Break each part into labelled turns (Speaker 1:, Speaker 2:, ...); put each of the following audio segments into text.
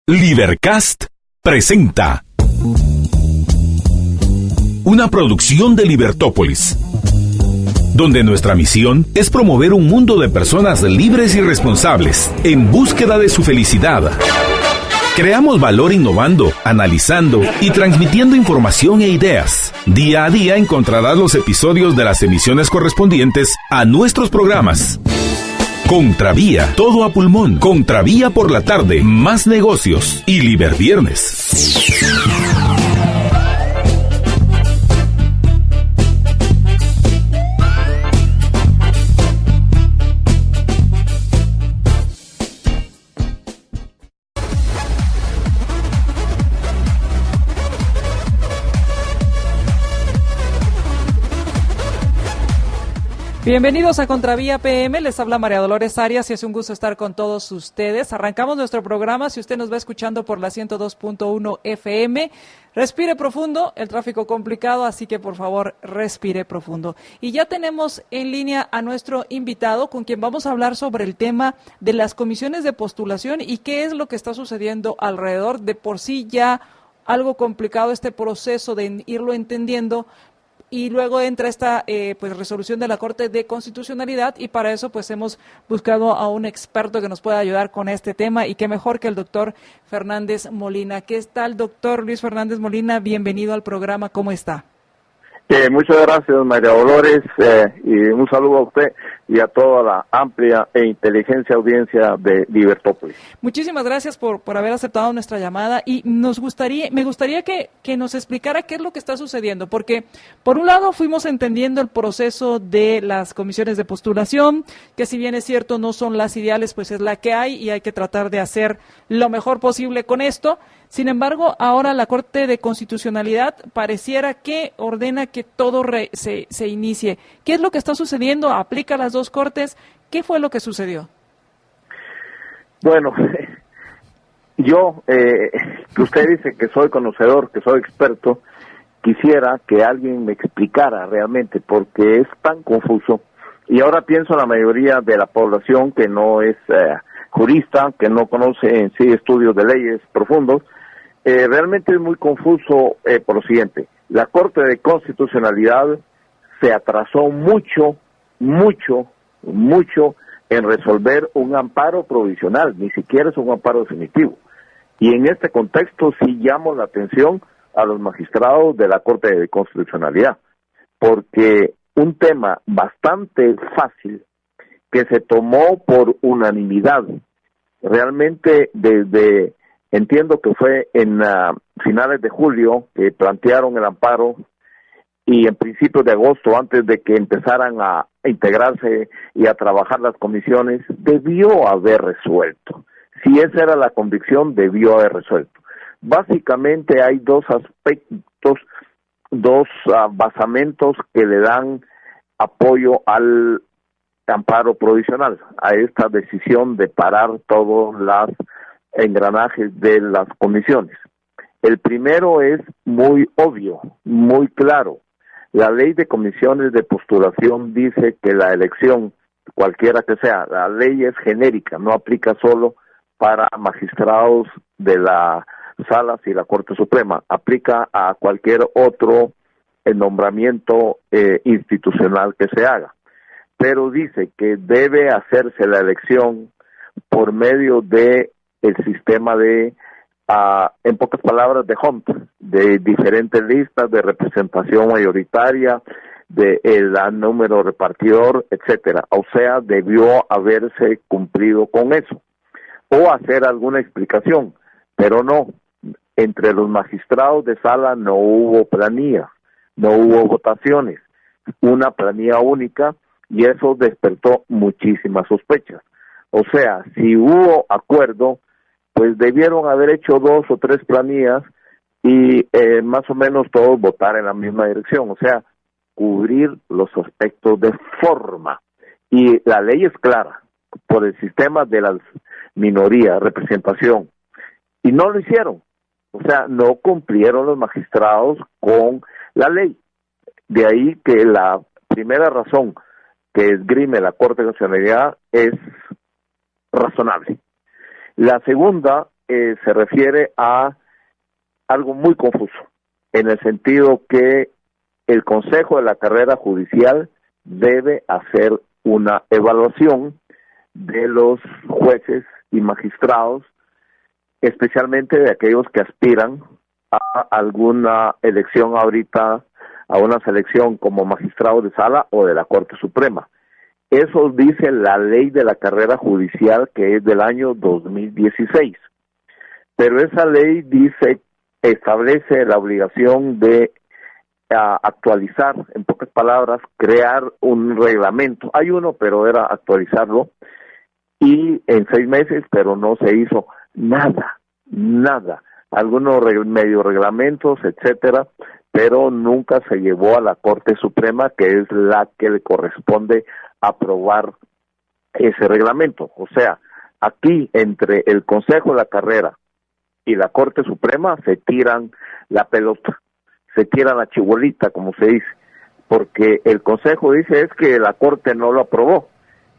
Speaker 1: Libercast presenta una producción de Libertópolis, donde nuestra misión es promover un mundo de personas libres y responsables en búsqueda de su felicidad. Creamos valor innovando, analizando y transmitiendo información e ideas. Día a día encontrarás los episodios de las emisiones correspondientes a nuestros programas. Contravía, todo a pulmón. Contravía por la tarde, más negocios y Liberviernes.
Speaker 2: Bienvenidos a Contravía PM, les habla María Dolores Arias y es un gusto estar con todos ustedes. Arrancamos nuestro programa, si usted nos va escuchando por la 102.1 FM, respire profundo, el tráfico complicado, así que por favor respire profundo. Y ya tenemos en línea a nuestro invitado con quien vamos a hablar sobre el tema de las comisiones de postulación y qué es lo que está sucediendo alrededor. De por sí ya algo complicado este proceso de irlo entendiendo. Y luego entra esta resolución de la Corte de Constitucionalidad y para eso pues hemos buscado a un experto que nos pueda ayudar con este tema y qué mejor que el doctor Fernández Molina. ¿Qué tal, doctor Luis Fernández Molina? Bienvenido al programa, ¿cómo está?
Speaker 3: Muchas gracias, María Dolores, y un saludo a usted y a toda la amplia e inteligente audiencia de Libertópolis.
Speaker 2: Muchísimas gracias por haber aceptado nuestra llamada y me gustaría que nos explicara qué es lo que está sucediendo, porque por un lado fuimos entendiendo el proceso de las comisiones de postulación, que si bien es cierto no son las ideales, pues es la que hay y hay que tratar de hacer lo mejor posible con esto. Sin embargo, ahora la Corte de Constitucionalidad pareciera que ordena que todo se inicie. ¿Qué es lo que está sucediendo? ¿Aplica las dos cortes? ¿Qué fue lo que sucedió?
Speaker 3: Bueno, yo, que usted dice que soy conocedor, que soy experto, quisiera que alguien me explicara realmente, porque es tan confuso. Y ahora pienso en la mayoría de la población que no es jurista, que no conoce en sí estudios de leyes profundos. Realmente es muy confuso por lo siguiente. La Corte de Constitucionalidad se atrasó mucho en resolver un amparo provisional, ni siquiera es un amparo definitivo. Y en este contexto sí llamo la atención a los magistrados de la Corte de Constitucionalidad, porque un tema bastante fácil que se tomó por unanimidad, realmente entiendo que fue en finales de julio que plantearon el amparo y en principios de agosto, antes de que empezaran a integrarse y a trabajar las comisiones, debió haber resuelto. Si esa era la convicción, debió haber resuelto. Básicamente hay dos aspectos, dos basamentos que le dan apoyo al amparo provisional, a esta decisión de parar todos los engranajes de las comisiones. El primero es muy obvio, muy claro. La ley de comisiones de postulación dice que la elección, cualquiera que sea, la ley es genérica, no aplica solo para magistrados de las salas y la Corte Suprema, aplica a cualquier otro nombramiento institucional que se haga. Pero dice que debe hacerse la elección por medio de el sistema de, en pocas palabras, de Hunt, de diferentes listas de representación mayoritaria, de el número repartidor, etcétera. O sea, debió haberse cumplido con eso, o hacer alguna explicación, pero no. Entre los magistrados de sala no hubo planilla, no hubo votaciones, una planilla única, y eso despertó muchísimas sospechas. O sea, si hubo acuerdo, pues debieron haber hecho 2 o 3 planillas y más o menos todos votar en la misma dirección, o sea, cubrir los aspectos de forma. Y la ley es clara, por el sistema de las minorías, representación, y no lo hicieron, o sea, no cumplieron los magistrados con la ley. De ahí que la primera razón que esgrime la Corte de Constitucionalidad es razonable. La segunda se refiere a algo muy confuso, en el sentido que el Consejo de la Carrera Judicial debe hacer una evaluación de los jueces y magistrados, especialmente de aquellos que aspiran a alguna elección ahorita, a una selección como magistrado de sala o de la Corte Suprema. Eso dice la ley de la carrera judicial, que es del año 2016. Pero esa ley establece la obligación de actualizar, en pocas palabras, crear un reglamento. Hay uno, pero era actualizarlo, y en 6 meses, pero no se hizo nada. Algunos medio reglamentos, etcétera, pero nunca se llevó a la Corte Suprema, que es la que le corresponde aprobar ese reglamento. O sea, aquí entre el Consejo de la Carrera y la Corte Suprema se tiran la pelota, se tira la chibolita, como se dice, porque el Consejo dice es que la Corte no lo aprobó,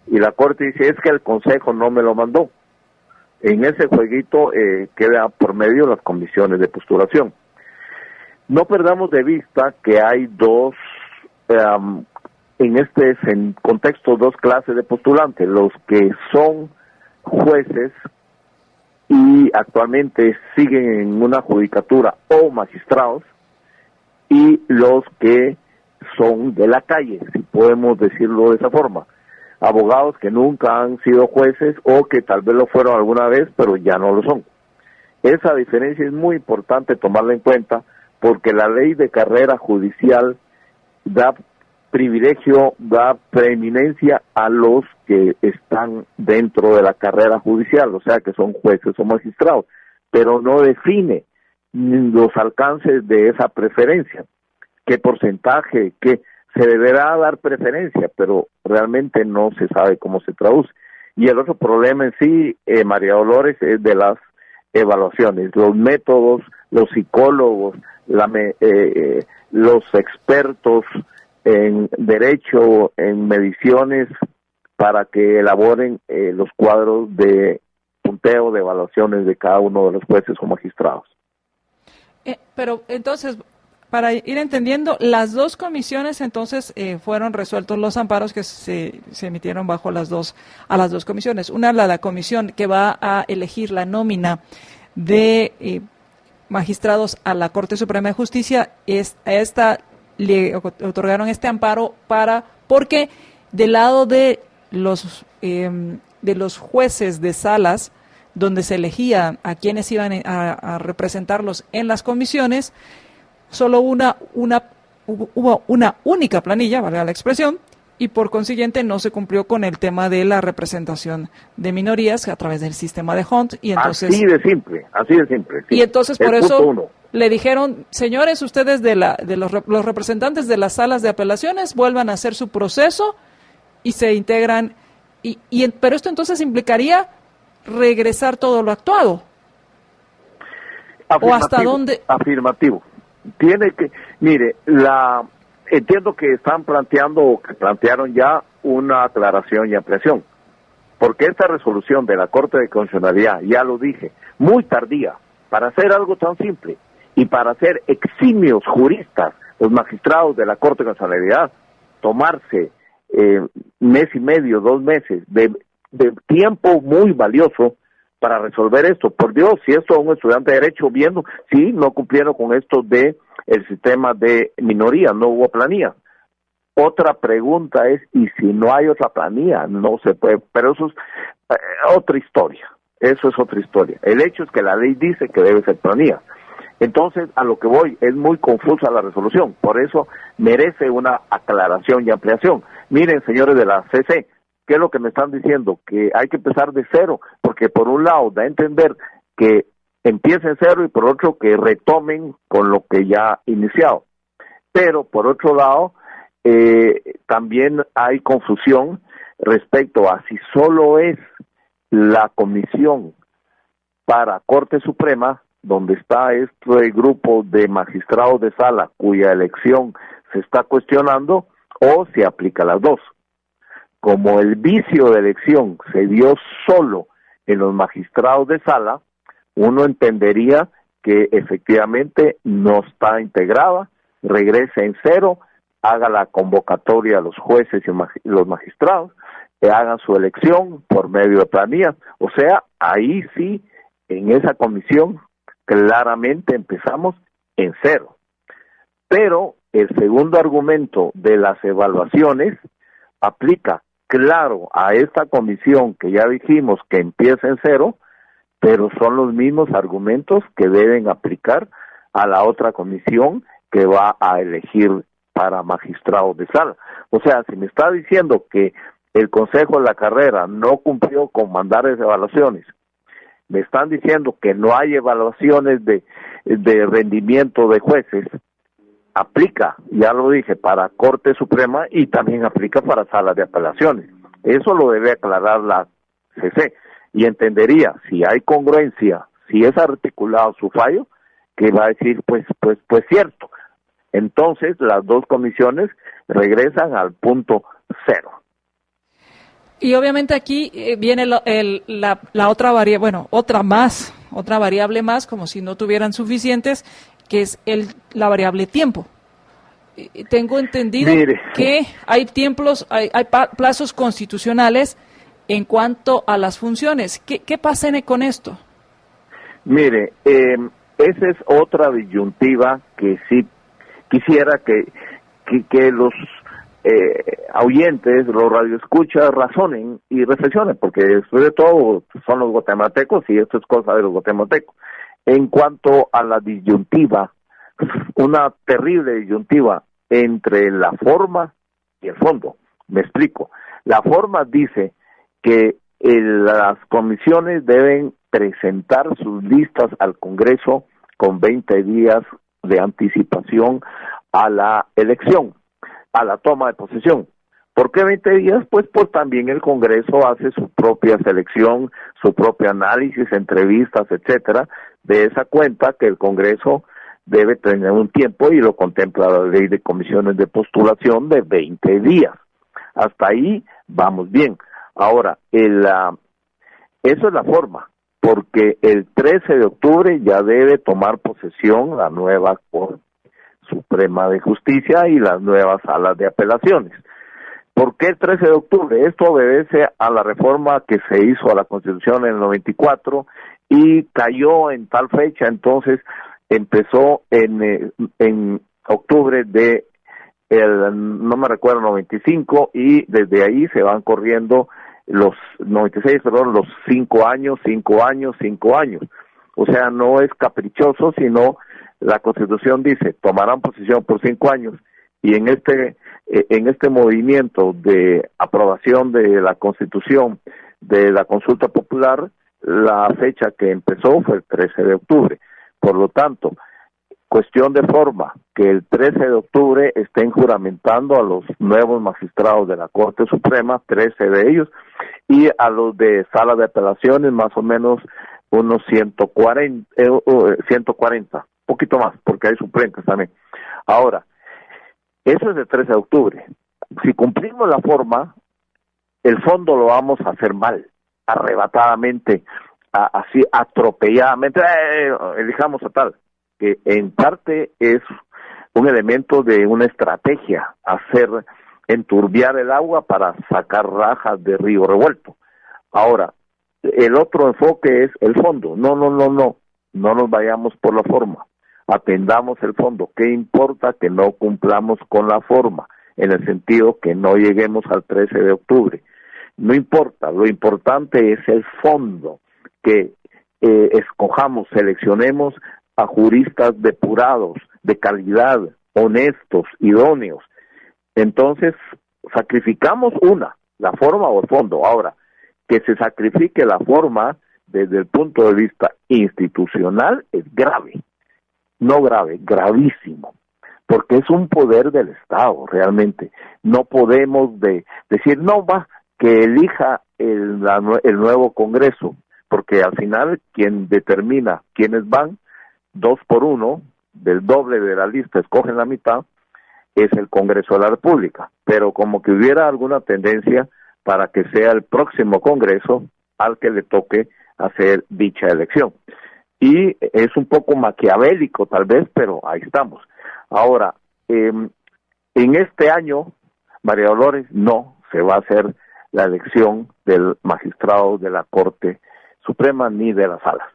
Speaker 3: y la Corte dice es que el Consejo no me lo mandó. En ese jueguito queda por medio las comisiones de postulación. No perdamos de vista que hay en este contexto, dos clases de postulantes: los que son jueces y actualmente siguen en una judicatura o magistrados, y los que son de la calle, si podemos decirlo de esa forma, abogados que nunca han sido jueces o que tal vez lo fueron alguna vez, pero ya no lo son. Esa diferencia es muy importante tomarla en cuenta, porque la ley de carrera judicial da privilegio, da preeminencia a los que están dentro de la carrera judicial, o sea, que son jueces o magistrados, pero no define los alcances de esa preferencia, qué porcentaje, que se deberá dar preferencia, pero realmente no se sabe cómo se traduce. Y el otro problema en sí, María Dolores, es de las evaluaciones, los métodos, los psicólogos, los expertos en derecho, en mediciones, para que elaboren los cuadros de punteo de evaluaciones de cada uno de los jueces o magistrados.
Speaker 2: Pero entonces, para ir entendiendo, las dos comisiones entonces fueron resueltos los amparos que se emitieron bajo a las dos comisiones. Una, la comisión que va a elegir la nómina de magistrados a la Corte Suprema de Justicia, a esta le otorgaron este amparo porque del lado de los jueces de salas, donde se elegía a quienes iban a representarlos en las comisiones, solo hubo una única planilla, valga la expresión, y por consiguiente no se cumplió con el tema de la representación de minorías a través del sistema de Hunt, y entonces
Speaker 3: así de simple. Sí.
Speaker 2: Y entonces por eso le dijeron, señores, ustedes los representantes de las salas de apelaciones vuelvan a hacer su proceso y se integran, pero esto entonces implicaría regresar todo lo actuado. ¿O hasta dónde?
Speaker 3: Afirmativo. Entiendo que están planteando, o que plantearon ya, una aclaración y ampliación, porque esta resolución de la Corte de Constitucionalidad, ya lo dije, muy tardía, para hacer algo tan simple, y para ser eximios juristas, los magistrados de la Corte de Constitucionalidad, tomarse mes y medio, 2 meses de tiempo muy valioso para resolver esto. Por Dios, si esto un estudiante de Derecho viendo, sí, no cumplieron con esto de el sistema de minoría, no hubo planilla. Otra pregunta es, ¿y si no hay otra planilla? No se puede, pero eso es otra historia. Eso es otra historia. El hecho es que la ley dice que debe ser planilla. Entonces, a lo que voy, es muy confusa la resolución, por eso merece una aclaración y ampliación. Miren, señores de la CC, ¿qué es lo que me están diciendo? Que hay que empezar de cero, porque por un lado da a entender que empiecen cero y por otro que retomen con lo que ya iniciado. Pero por otro lado, también hay confusión respecto a si solo es la comisión para Corte Suprema, donde está este grupo de magistrados de sala cuya elección se está cuestionando, o se aplica las dos. Como el vicio de elección se dio solo en los magistrados de sala, uno entendería que efectivamente no está integrada, regrese en cero, haga la convocatoria a los jueces y los magistrados, que hagan su elección por medio de planillas. O sea, ahí sí, en esa comisión, claramente empezamos en cero. Pero el segundo argumento de las evaluaciones aplica, claro, a esta comisión que ya dijimos que empieza en cero, pero son los mismos argumentos que deben aplicar a la otra comisión que va a elegir para magistrados de sala. O sea, si me está diciendo que el Consejo de la Carrera no cumplió con mandar esas evaluaciones, me están diciendo que no hay evaluaciones de rendimiento de jueces, aplica, ya lo dije, para Corte Suprema y también aplica para salas de apelaciones. Eso lo debe aclarar la CC y entendería si hay congruencia, si es articulado su fallo, que va a decir pues cierto. Entonces las dos comisiones regresan al punto cero.
Speaker 2: Y obviamente aquí viene la otra variable, bueno, otra variable más, como si no tuvieran suficientes, que es la variable tiempo. Tengo entendido que hay plazos constitucionales en cuanto a las funciones. ¿Qué pasa con esto? Mire,
Speaker 3: esa es otra disyuntiva que sí quisiera que los oyentes, los radioescuchas razonen y reflexionen, porque después de todo son los guatemaltecos y esto es cosa de los guatemaltecos. En cuanto a la disyuntiva, una terrible disyuntiva entre la forma y el fondo. Me explico. La forma dice que las comisiones deben presentar sus listas al Congreso con 20 días de anticipación a la elección, a la toma de posesión. ¿Por qué 20 días? Pues también el Congreso hace su propia selección, su propio análisis, entrevistas, etcétera, de esa cuenta que el Congreso debe tener un tiempo y lo contempla la ley de comisiones de postulación de 20 días. Hasta ahí vamos bien. Ahora, eso es la forma, porque el 13 de octubre ya debe tomar posesión la nueva Corte Suprema de Justicia y las nuevas salas de apelaciones. ¿Por qué el 13 de octubre? Esto obedece a la reforma que se hizo a la Constitución en el 94 y cayó en tal fecha, entonces empezó en octubre no me recuerdo, 95, y desde ahí se van corriendo los 5 años. O sea, no es caprichoso, sino la Constitución dice, tomarán posesión por 5 años, y en este movimiento de aprobación de la Constitución, de la consulta popular, la fecha que empezó fue el 13 de octubre. Por lo tanto, cuestión de forma, que el 13 de octubre estén juramentando a los nuevos magistrados de la Corte Suprema, 13 de ellos, y a los de sala de apelaciones, más o menos unos 140, poquito más, porque hay suplentes también. Ahora, eso es el 13 de octubre. Si cumplimos la forma, el fondo lo vamos a hacer mal, arrebatadamente, así atropelladamente, elijamos a tal, que en parte es un elemento de una estrategia, enturbiar el agua para sacar rajas de río revuelto. Ahora, el otro enfoque es el fondo. No nos vayamos por la forma, atendamos el fondo. ¿Qué importa que no cumplamos con la forma? En el sentido que no lleguemos al 13 de octubre. No importa, lo importante es el fondo, que escojamos, seleccionemos a juristas depurados, de calidad, honestos, idóneos. Entonces, sacrificamos la forma o el fondo. Ahora, que se sacrifique la forma desde el punto de vista institucional es grave. No grave, gravísimo. Porque es un poder del Estado, realmente. No podemos decir, que elija el nuevo Congreso, porque al final quien determina quiénes van, 2 por 1, del doble de la lista escogen la mitad, es el Congreso de la República. Pero como que hubiera alguna tendencia para que sea el próximo Congreso al que le toque hacer dicha elección. y es un poco maquiavélico tal vez, pero ahí estamos. Ahora, en este año, María Dolores, no se va a hacer la elección del magistrado de la Corte Suprema ni de las salas.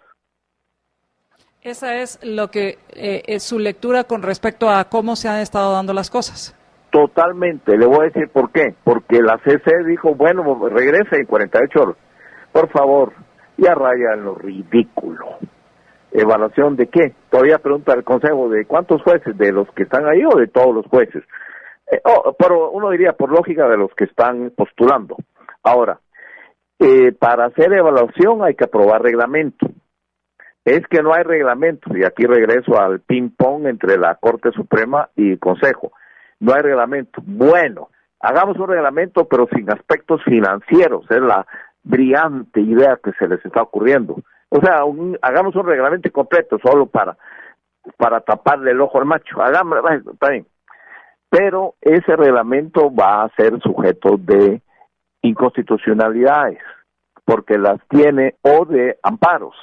Speaker 2: Esa es lo que es su lectura con respecto a cómo se han estado dando las cosas.
Speaker 3: Totalmente, le voy a decir por qué. Porque la CC dijo, bueno, regrese en 48 horas. Por favor, ya raya en lo ridículo. ¿Evaluación de qué? Todavía pregunta el Consejo, ¿de cuántos jueces? ¿De los que están ahí o de todos los jueces? Pero uno diría, por lógica, de los que están postulando. Ahora, para hacer evaluación hay que aprobar reglamento. Es que no hay reglamento, y aquí regreso al ping-pong entre la Corte Suprema y el Consejo. No hay reglamento. Bueno, hagamos un reglamento, pero sin aspectos financieros. Es la brillante idea que se les está ocurriendo. O sea, hagamos un reglamento completo solo para taparle el ojo al macho. Hagámoslo, está bien. Pero ese reglamento va a ser sujeto de inconstitucionalidades, porque las tiene, o de amparos,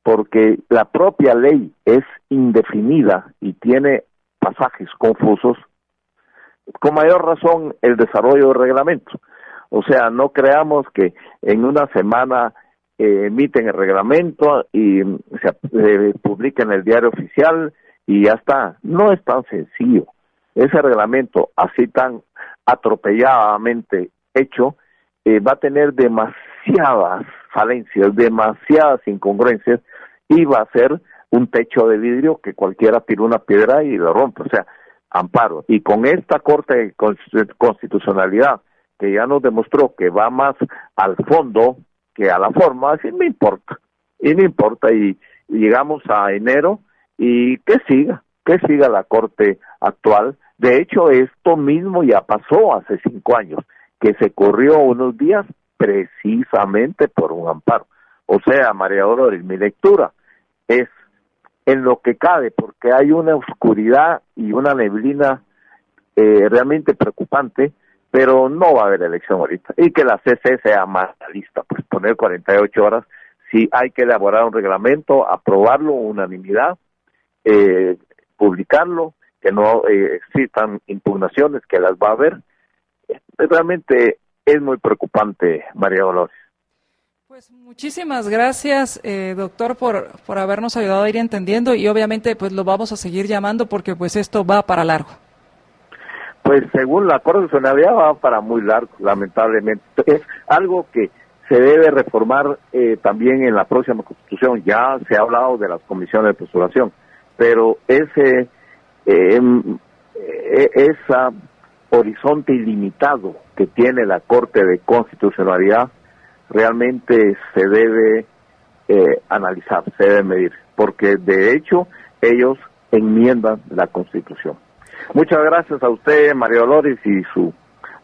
Speaker 3: porque la propia ley es indefinida y tiene pasajes confusos. Con mayor razón el desarrollo del reglamento. O sea, no creamos que en una semana emiten el reglamento y se publica en el diario oficial y ya está. No es tan sencillo. Ese reglamento, así tan atropelladamente hecho, va a tener demasiadas falencias, demasiadas incongruencias, y va a ser un techo de vidrio que cualquiera tira una piedra y lo rompe. O sea, amparo. Y con esta Corte de Constitucionalidad, que ya nos demostró que va más al fondo que a la forma, así me importa. Y no importa, y llegamos a enero, y que siga la Corte actual. De hecho, esto mismo ya pasó hace 5 años, que se corrió unos días precisamente por un amparo. O sea, María Dolores, mi lectura es en lo que cabe, porque hay una oscuridad y una neblina realmente preocupante, pero no va a haber elección ahorita. Y que la CC sea más lista, pues poner 48 horas, si hay que elaborar un reglamento, aprobarlo, unanimidad, publicarlo, que no existan impugnaciones, que las va a haber. Realmente es muy preocupante, María Dolores.
Speaker 2: Pues muchísimas gracias, doctor, por habernos ayudado a ir entendiendo, y obviamente pues lo vamos a seguir llamando porque pues esto va para largo.
Speaker 3: Pues según la Constitucionalidad va para muy largo, lamentablemente. Es algo que se debe reformar también en la próxima Constitución. Ya se ha hablado de las comisiones de postulación, pero ese horizonte ilimitado que tiene la Corte de Constitucionalidad realmente se debe analizar, se debe medir, porque de hecho ellos enmiendan la Constitución. Muchas gracias a usted, María Dolores, y su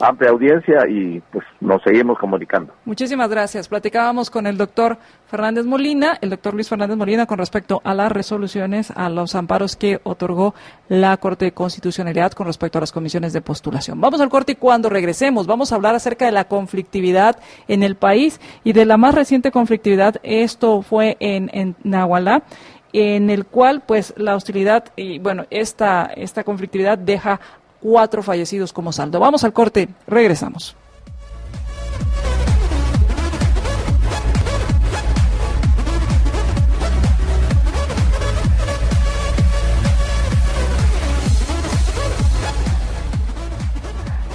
Speaker 3: amplia audiencia, y pues nos seguimos comunicando.
Speaker 2: Muchísimas gracias. Platicábamos con el doctor Fernández Molina, el doctor Luis Fernández Molina, con respecto a las resoluciones, a los amparos que otorgó la Corte de Constitucionalidad con respecto a las comisiones de postulación. Vamos al corte, y cuando regresemos vamos a hablar acerca de la conflictividad en el país y de la más reciente conflictividad. Esto fue en Nahualá, en el cual pues la hostilidad y bueno, esta conflictividad deja 4 fallecidos como saldo. Vamos al corte, regresamos.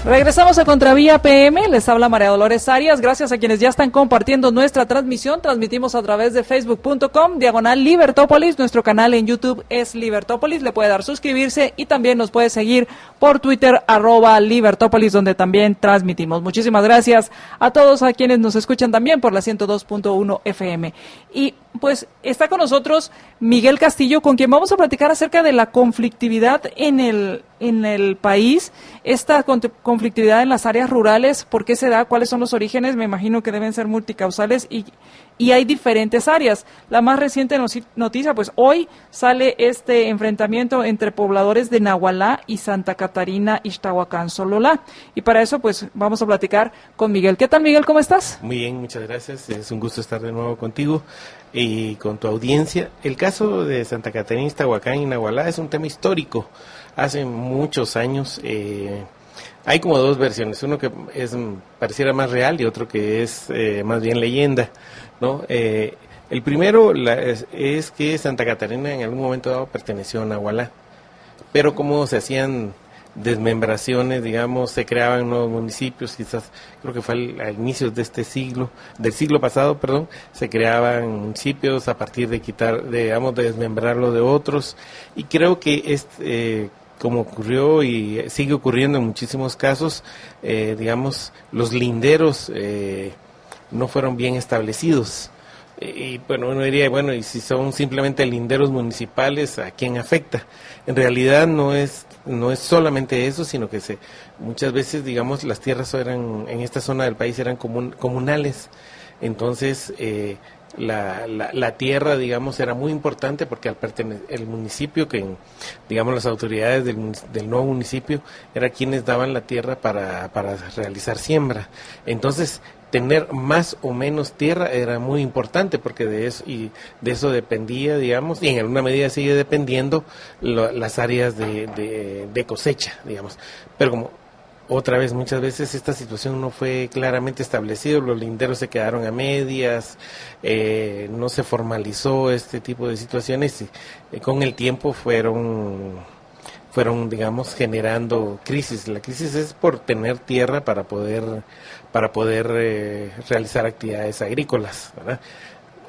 Speaker 2: Regresamos a Contravía PM, les habla María Dolores Arias, gracias a quienes ya están compartiendo nuestra transmisión. Transmitimos a través de facebook.com/Libertópolis, nuestro canal en YouTube es Libertópolis, le puede dar suscribirse y también nos puede seguir por Twitter @Libertópolis, donde también transmitimos. Muchísimas gracias a todos a quienes nos escuchan también por la 102.1 FM. Y pues está con nosotros Miguel Castillo, con quien vamos a platicar acerca de la conflictividad en el país, esta conflictividad en las áreas rurales, por qué se da, cuáles son los orígenes. Me imagino que deben ser multicausales, y y hay diferentes áreas. La más reciente noticia, pues hoy sale este enfrentamiento entre pobladores de Nahualá y Santa Catarina, Ixtahuacán, Sololá. Y para eso, pues vamos a platicar con Miguel. ¿Qué tal, Miguel? ¿Cómo estás?
Speaker 4: Muy bien, muchas gracias. Es un gusto estar de nuevo contigo y con tu audiencia. El caso de Santa Catarina, Ixtahuacán y Nahualá es un tema histórico. Hace muchos años hay como dos versiones, uno que pareciera más real y otro que es más bien leyenda, ¿no? El primero es que Santa Catarina en algún momento dado perteneció a Nahualá, pero como se hacían desmembraciones, digamos, se creaban nuevos municipios, quizás creo que fue a inicios de este siglo, del siglo pasado, perdón, se creaban municipios a partir de de desmembrarlo de otros, y creo que como ocurrió y sigue ocurriendo en muchísimos casos, digamos, los linderos no fueron bien establecidos. Y bueno, uno diría, bueno, y si son simplemente linderos municipales, ¿a quién afecta? En realidad no es solamente eso, sino que muchas veces, digamos, las tierras en esta zona del país eran comunales. Entonces, la tierra, digamos, era muy importante porque al pertenecer el municipio, digamos, las autoridades del nuevo municipio eran quienes daban la tierra para realizar siembra. Entonces, tener más o menos tierra era muy importante porque de eso dependía, digamos, y en alguna medida sigue dependiendo las áreas de cosecha, digamos. Pero como otra vez, muchas veces esta situación no fue claramente establecido, los linderos se quedaron a medias, no se formalizó este tipo de situaciones y con el tiempo fueron, digamos, generando crisis. La crisis es por tener tierra para poder realizar actividades agrícolas, ¿verdad?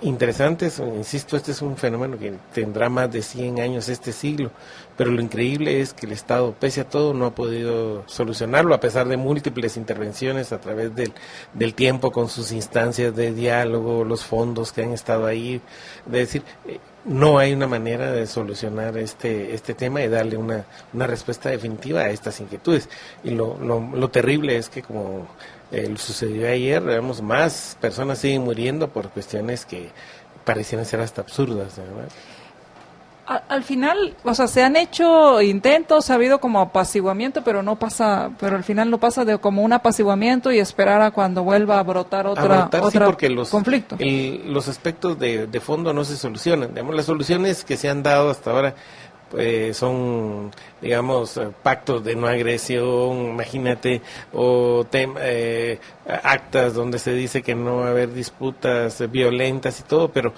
Speaker 4: Interesantes, insisto, este es un fenómeno que tendrá más de 100 años este siglo, pero lo increíble es que el Estado, pese a todo, no ha podido solucionarlo, a pesar de múltiples intervenciones a través del tiempo, con sus instancias de diálogo, los fondos que han estado ahí, de decir, no hay una manera de solucionar este tema y darle una respuesta definitiva a estas inquietudes. Y lo terrible es que, como sucedió ayer, vemos, más personas siguen muriendo por cuestiones que parecieran ser hasta absurdas, ¿verdad?
Speaker 2: Al final, o sea, se han hecho intentos, ha habido como apaciguamiento, pero al final no pasa de como un apaciguamiento y esperar a cuando vuelva a brotar otra
Speaker 4: sí, porque
Speaker 2: conflicto.
Speaker 4: Los aspectos de fondo no se solucionan. Digamos, las soluciones que se han dado hasta ahora son, digamos, pactos de no agresión, imagínate, o actas donde se dice que no va a haber disputas violentas y todo, pero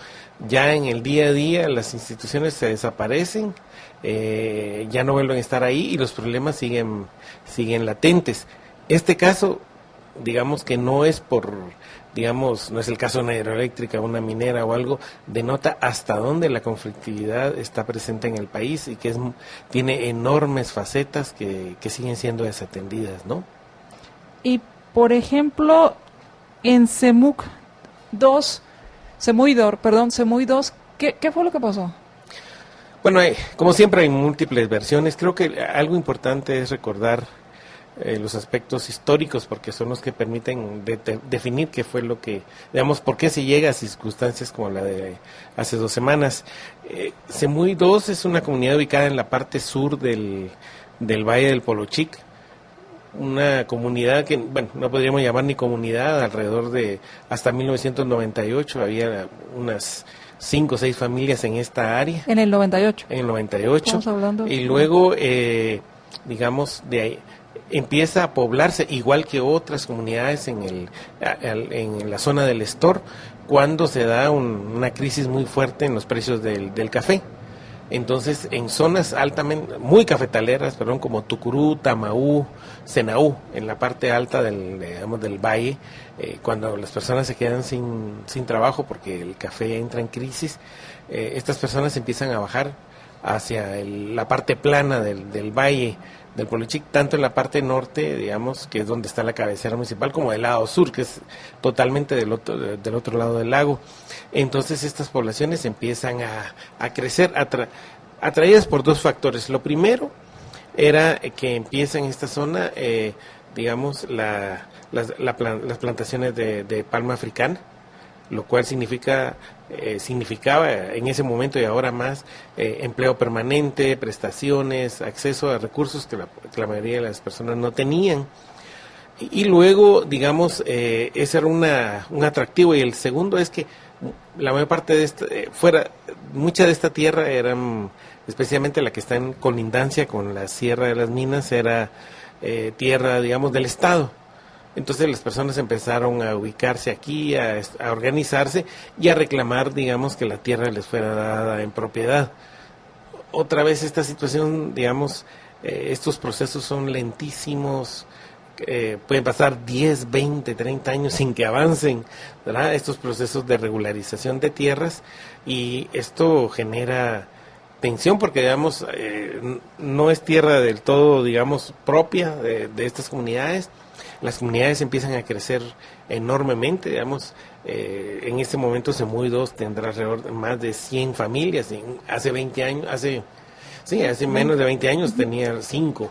Speaker 4: ya en el día a día las instituciones se desaparecen, ya no vuelven a estar ahí y los problemas siguen latentes. Este caso, digamos que no es no es el caso de una hidroeléctrica, una minera o algo, denota hasta dónde la conflictividad está presente en el país y que tiene enormes facetas que siguen siendo desatendidas, ¿no?
Speaker 2: Y, por ejemplo, en Semuy 2, ¿qué fue lo que pasó?
Speaker 4: Bueno, como siempre hay múltiples versiones. Creo que algo importante es recordar los aspectos históricos, porque son los que permiten definir qué fue lo que, digamos, por qué se llega a circunstancias como la de hace 2 semanas. Semuy 2 es una comunidad ubicada en la parte sur del Valle del Polochic, una comunidad que, bueno, no podríamos llamar ni comunidad, hasta 1998 había unas 5 o 6 familias en esta área.
Speaker 2: En el 98.
Speaker 4: En el 98.
Speaker 2: Estamos hablando.
Speaker 4: Y luego, digamos, de ahí empieza a poblarse, igual que otras comunidades en la zona del Estor, cuando se da una crisis muy fuerte en los precios del café. Entonces, en zonas muy cafetaleras, como Tucurú, Tamaú, Senaú, en la parte alta del valle, cuando las personas se quedan sin trabajo porque el café entra en crisis, estas personas empiezan a bajar hacia la parte plana del valle del Polochic, tanto en la parte norte, digamos, que es donde está la cabecera municipal, como del lado sur, que es totalmente del otro lado del lago. Entonces estas poblaciones empiezan a crecer, atraídas por 2 factores. Lo primero era que empieza en esta zona, digamos, las plantaciones de palma africana. lo cual significaba en ese momento y ahora más empleo permanente, prestaciones, acceso a recursos que la mayoría de las personas no tenían. Y luego, digamos, ese era un atractivo. Y el segundo es que la mayor parte de mucha de esta tierra eran, especialmente la que está en colindancia con la Sierra de las Minas, era tierra, digamos, del Estado. Entonces las personas empezaron a ubicarse aquí, a organizarse y a reclamar, digamos, que la tierra les fuera dada en propiedad. Otra vez esta situación, digamos, estos procesos son lentísimos, pueden pasar 10, 20, 30 años sin que avancen, ¿verdad?, estos procesos de regularización de tierras, y esto genera tensión porque, digamos, no es tierra del todo, digamos, propia de estas comunidades. Las comunidades empiezan a crecer enormemente, digamos, en este momento Semuy 2 tendrá alrededor de más de 100 familias, hace 20 años, hace menos de 20 años tenía 5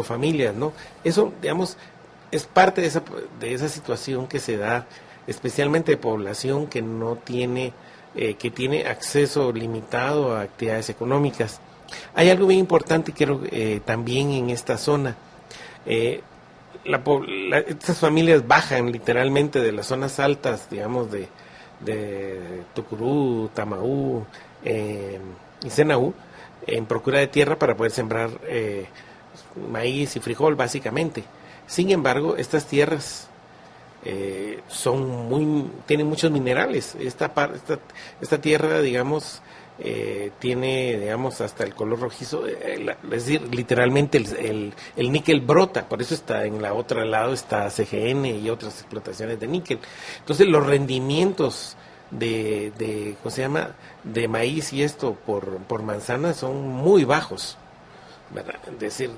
Speaker 4: familias, ¿no? Eso, digamos, es parte de esa situación que se da, especialmente de población que no tiene, que tiene acceso limitado a actividades económicas. Hay algo bien importante, creo, también en esta zona. Estas familias bajan literalmente de las zonas altas, digamos, de Tucurú, Tamaú y Senaú, en procura de tierra para poder sembrar maíz y frijol, básicamente. Sin embargo, estas tierras tienen muchos minerales. Esta tierra, digamos, tiene, digamos, hasta el color rojizo, es decir, literalmente el níquel brota, por eso está en la otra lado está CGN y otras explotaciones de níquel. Entonces los rendimientos ¿cómo se llama?, de maíz y esto por manzana son muy bajos, ¿verdad? Es decir,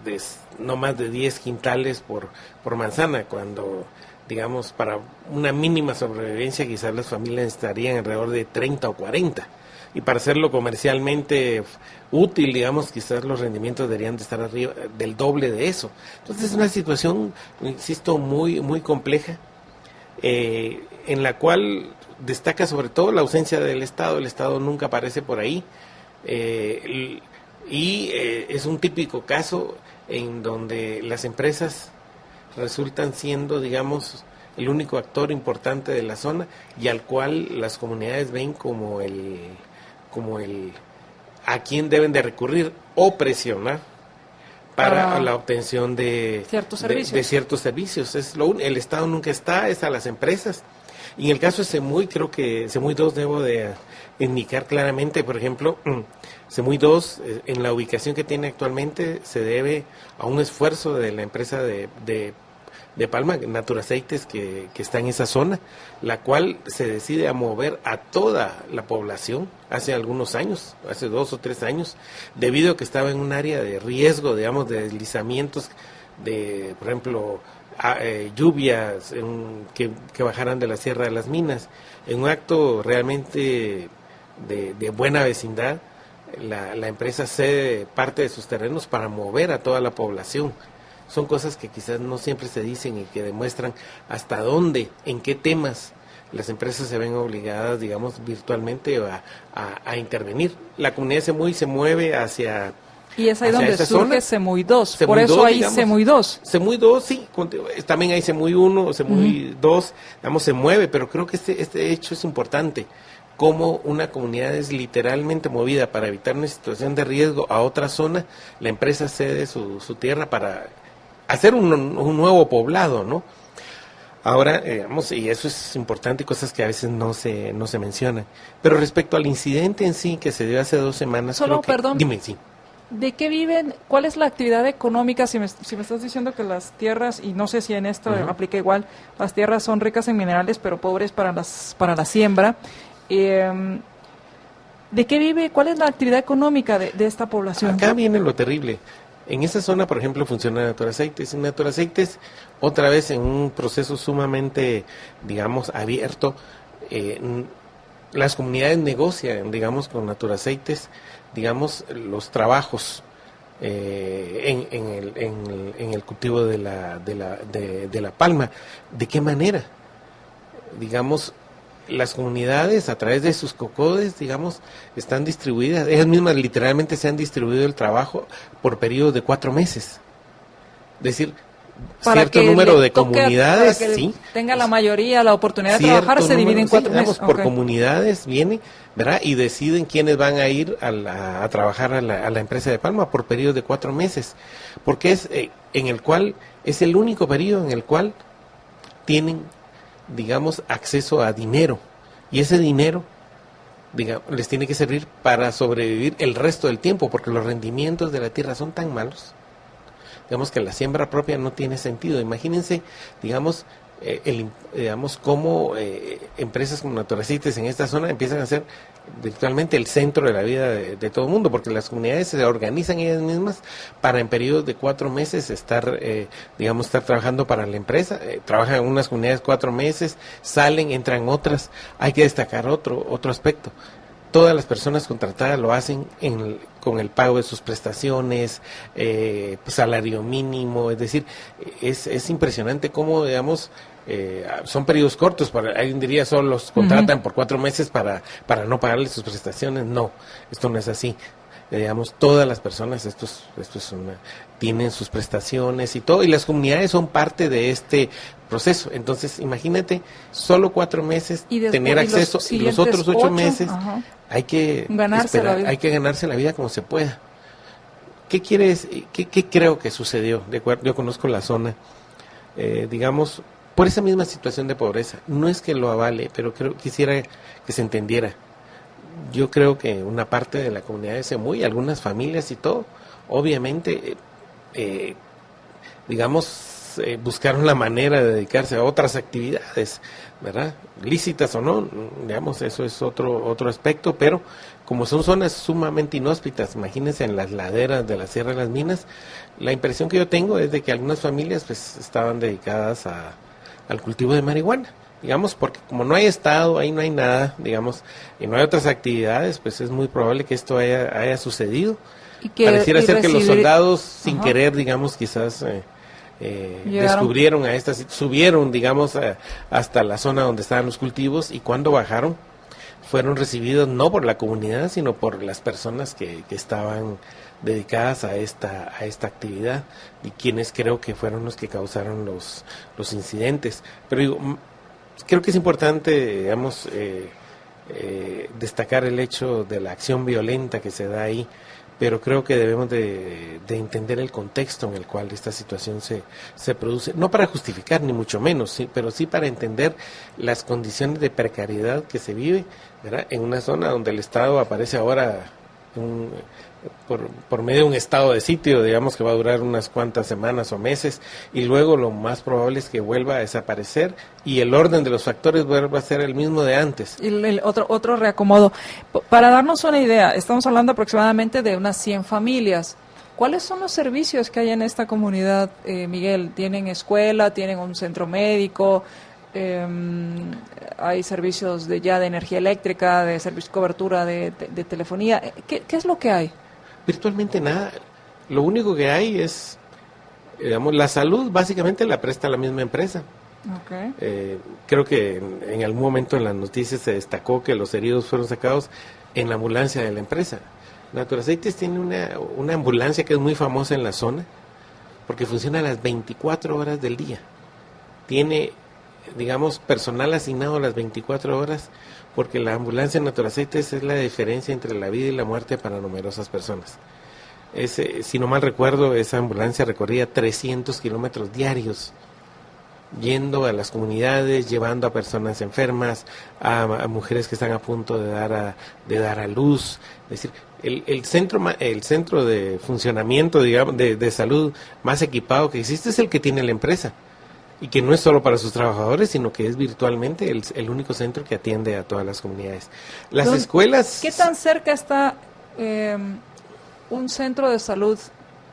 Speaker 4: no más de 10 quintales por manzana, cuando, digamos, para una mínima sobrevivencia quizás las familias estarían alrededor de 30 o 40. Y para hacerlo comercialmente útil, digamos, quizás los rendimientos deberían de estar arriba del doble de eso. Entonces es una situación, insisto, muy, muy compleja, en la cual destaca sobre todo la ausencia del Estado. El Estado nunca aparece por ahí, es un típico caso en donde las empresas resultan siendo, digamos, el único actor importante de la zona y al cual las comunidades ven como a quien deben de recurrir o presionar para la obtención de ciertos servicios. El Estado nunca está, es a las empresas. Y en el caso de Semuy, creo que Semuy 2 debo de indicar claramente, por ejemplo, Semuy 2, en la ubicación que tiene actualmente, se debe a un esfuerzo de la empresa de Palma, Naturaceites, que está en esa zona, la cual se decide a mover a toda la población hace algunos años, hace 2 o 3 años, debido a que estaba en un área de riesgo, digamos, de deslizamientos, por ejemplo, lluvias que bajaran de la Sierra de las Minas. En un acto realmente de buena vecindad, la empresa cede parte de sus terrenos para mover a toda la población. Son cosas que quizás no siempre se dicen y que demuestran hasta dónde, en qué temas las empresas se ven obligadas, digamos, virtualmente a intervenir. La comunidad de Semuy se mueve hacia...
Speaker 2: Y es ahí donde surge Semuy 2, por eso
Speaker 4: 2,
Speaker 2: hay
Speaker 4: digamos,
Speaker 2: Semuy 2.
Speaker 4: Semuy 2, sí, también hay Semuy 1, Semuy 2, digamos, se mueve, pero creo que este hecho es importante. Cómo una comunidad es literalmente movida para evitar una situación de riesgo a otra zona, la empresa cede su tierra para hacer un nuevo poblado, ¿no? Ahora, digamos, y eso es importante, cosas que a veces no se mencionan. Pero respecto al incidente en sí, que se dio hace 2 semanas...
Speaker 2: Perdón.
Speaker 4: Dime, sí.
Speaker 2: ¿De qué viven? ¿Cuál es la actividad económica? Si me estás diciendo que las tierras, y no sé si en esto aplica igual, las tierras son ricas en minerales, pero pobres para la siembra. ¿De qué vive? ¿Cuál es la actividad económica de esta población?
Speaker 4: Acá viene lo terrible. En esa zona, por ejemplo, funciona Naturaceites. En Naturaceites, otra vez en un proceso sumamente, digamos, abierto, las comunidades negocian, digamos, con Naturaceites, digamos, los trabajos en el cultivo de la palma. ¿De qué manera? digamos, las comunidades a través de sus COCODES, digamos, están distribuidas, ellas mismas literalmente se han distribuido el trabajo por periodos de 4 meses. Es decir,
Speaker 2: para
Speaker 4: cierto número de comunidades,
Speaker 2: para que
Speaker 4: sí,
Speaker 2: tenga la mayoría la oportunidad de
Speaker 4: cierto
Speaker 2: trabajar, se divide en 4 meses.
Speaker 4: Por comunidades viene, ¿verdad? Y deciden quiénes van a ir a trabajar a la empresa de Palma por periodos de 4 meses, porque es en el cual es el único periodo en el cual tienen, digamos, acceso a dinero, y ese dinero, digamos, les tiene que servir para sobrevivir el resto del tiempo, porque los rendimientos de la tierra son tan malos, digamos, que la siembra propia no tiene sentido. Imagínense, digamos, digamos cómo empresas como Naturaceites en esta zona empiezan a ser virtualmente el centro de la vida de todo el mundo, porque las comunidades se organizan ellas mismas para en periodos de 4 meses estar, digamos, estar trabajando para la empresa. Trabajan en unas comunidades 4 meses, salen, entran otras. Hay que destacar otro aspecto. Todas las personas contratadas lo hacen con el pago de sus prestaciones, salario mínimo, es decir, es impresionante cómo, digamos, son periodos cortos, alguien diría solo los contratan por 4 meses para no pagarles sus prestaciones. No, esto no es así. Digamos, todas las personas, esto es tienen sus prestaciones y todo, y las comunidades son parte de este proceso. Entonces, imagínate, solo 4 meses tener acceso, y los otros 8 meses hay que ganarse la vida como se pueda. ¿Qué creo que sucedió? Yo conozco la zona, digamos, por esa misma situación de pobreza. No es que lo avale, pero quisiera que se entendiera. Yo creo que una parte de la comunidad de Semuy, algunas familias y todo, obviamente, digamos, buscaron la manera de dedicarse a otras actividades, ¿verdad? Lícitas o no, digamos, eso es otro aspecto, pero como son zonas sumamente inhóspitas, imagínense en las laderas de la Sierra de las Minas, la impresión que yo tengo es de que algunas familias pues estaban dedicadas al cultivo de marihuana. Digamos, porque como no hay Estado, ahí no hay nada, digamos, y no hay otras actividades, pues es muy probable que esto haya sucedido. Pareciera ser que los soldados, sin querer, digamos, quizás descubrieron subieron, digamos, hasta la zona donde estaban los cultivos, y cuando bajaron, fueron recibidos no por la comunidad, sino por las personas que estaban dedicadas a esta actividad, y quienes creo que fueron los que causaron los incidentes. Pero digo, creo que es importante, digamos, destacar el hecho de la acción violenta que se da ahí, pero creo que debemos de entender el contexto en el cual esta situación se produce, no para justificar ni mucho menos, sí, pero sí para entender las condiciones de precariedad que se vive, ¿verdad? En una zona donde el Estado aparece ahora por medio de un estado de sitio, digamos, que va a durar unas cuantas semanas o meses, y luego lo más probable es que vuelva a desaparecer y el orden de los factores vuelva a ser el mismo de antes. Y
Speaker 2: el otro reacomodo. Para darnos una idea, estamos hablando aproximadamente de unas 100 familias. ¿Cuáles son los servicios que hay en esta comunidad, Miguel? ¿Tienen escuela? ¿Tienen un centro médico? Hay servicios de energía eléctrica, de cobertura de telefonía. ¿Qué es lo que hay?
Speaker 4: Virtualmente nada. Lo único que hay es, digamos, la salud básicamente la presta la misma empresa. Okay. Creo que en algún momento en las noticias se destacó que los heridos fueron sacados en la ambulancia de la empresa. Naturaceites tiene una ambulancia que es muy famosa en la zona porque funciona a las 24 horas del día. Tiene, digamos, personal asignado a las 24 horas, porque la ambulancia en Naturaceites es la diferencia entre la vida y la muerte para numerosas personas. Si no mal recuerdo, esa ambulancia recorría 300 kilómetros diarios, yendo a las comunidades, llevando a personas enfermas, a mujeres que están a punto de dar a luz. Es decir, el centro de funcionamiento, digamos, de salud más equipado que existe es el que tiene la empresa. Y que no es solo para sus trabajadores, sino que es virtualmente el único centro que atiende a todas las comunidades. Las escuelas...
Speaker 2: ¿Qué tan cerca está un centro de salud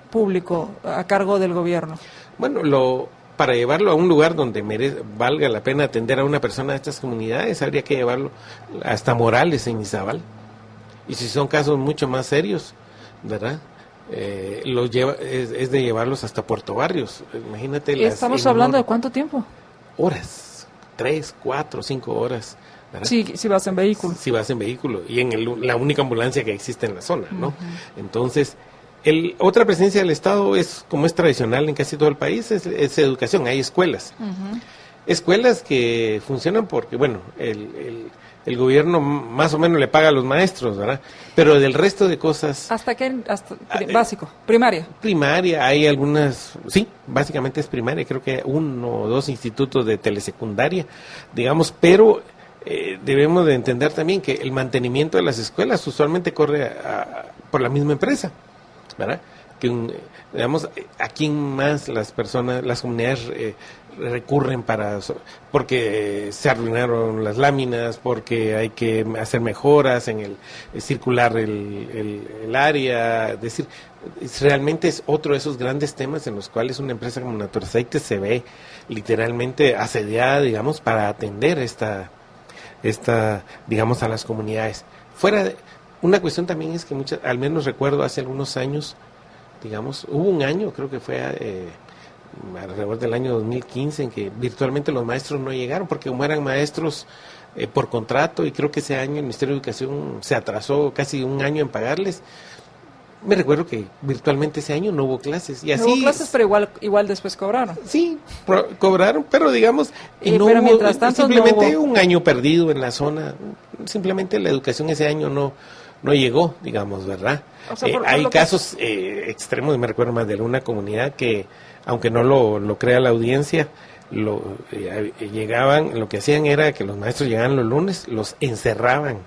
Speaker 2: público a cargo del gobierno?
Speaker 4: Bueno, para llevarlo a un lugar donde valga la pena atender a una persona de estas comunidades, habría que llevarlo hasta Morales, en Izabal. Y si son casos mucho más serios, ¿verdad?, es de llevarlos hasta Puerto Barrios. Imagínate.
Speaker 2: ¿Estamos hablando de cuánto tiempo?
Speaker 4: Horas, 3, 4, 5 horas. ¿Verdad?
Speaker 2: Sí, si vas en vehículo.
Speaker 4: Si vas en vehículo y en la única ambulancia que existe en la zona, ¿no?
Speaker 2: Uh-huh.
Speaker 4: Entonces, otra presencia del Estado es, como es tradicional en casi todo el país, es educación. Hay escuelas. Uh-huh. Escuelas que funcionan porque, bueno, el gobierno más o menos le paga a los maestros, ¿verdad? Pero del resto de cosas...
Speaker 2: ¿Hasta qué? Básico, primaria.
Speaker 4: Primaria, hay algunas, sí, básicamente es primaria, creo que 1 o 2 institutos de telesecundaria, digamos, pero debemos de entender también que el mantenimiento de las escuelas usualmente corre por la misma empresa, ¿verdad? Digamos, ¿a quién más las personas, las comunidades recurren porque se arruinaron las láminas, porque hay que hacer mejoras en circular el área? Es decir, realmente es otro de esos grandes temas en los cuales una empresa como Naturaceites se ve literalmente asediada, digamos, para atender esta digamos, a las comunidades. Una cuestión también es que al menos recuerdo hace algunos años, digamos, hubo un año, creo que fue alrededor del año 2015, en que virtualmente los maestros no llegaron, porque como eran maestros por contrato, y creo que ese año el Ministerio de Educación se atrasó casi un año en pagarles. Me recuerdo que virtualmente ese año no hubo clases. Y así,
Speaker 2: no hubo clases, pero igual después cobraron.
Speaker 4: Sí, cobraron, pero digamos,
Speaker 2: no pero mientras tanto
Speaker 4: simplemente
Speaker 2: no hubo
Speaker 4: un año perdido en la zona. Simplemente la educación ese año no llegó, digamos, ¿verdad? O sea, hay casos extremos, me recuerdo más de una comunidad que, aunque no lo crea la audiencia, llegaban, lo que hacían era que los maestros llegaban los lunes, los encerraban